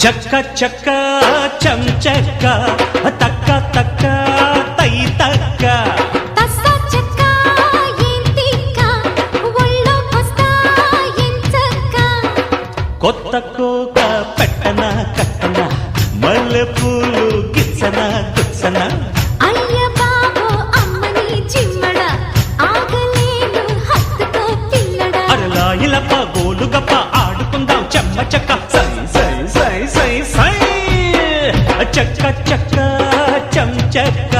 చక్క చక్క చం చక్క తక్క తక్క తై తక్క కొత్త కోక పెట్టన కట్టన మల్లె పూలు గిచ్చన గుచ్చన అయ్య బాబో అమ్మని చిమ్మడ ఆగలేను హత్తుకో పిల్లడ అరలా ఇలప గోలుగప్ప ఆడుకుందాం చెమ్మ చెక్క సై సై సై సై సై చక్క చక్క చం చక్క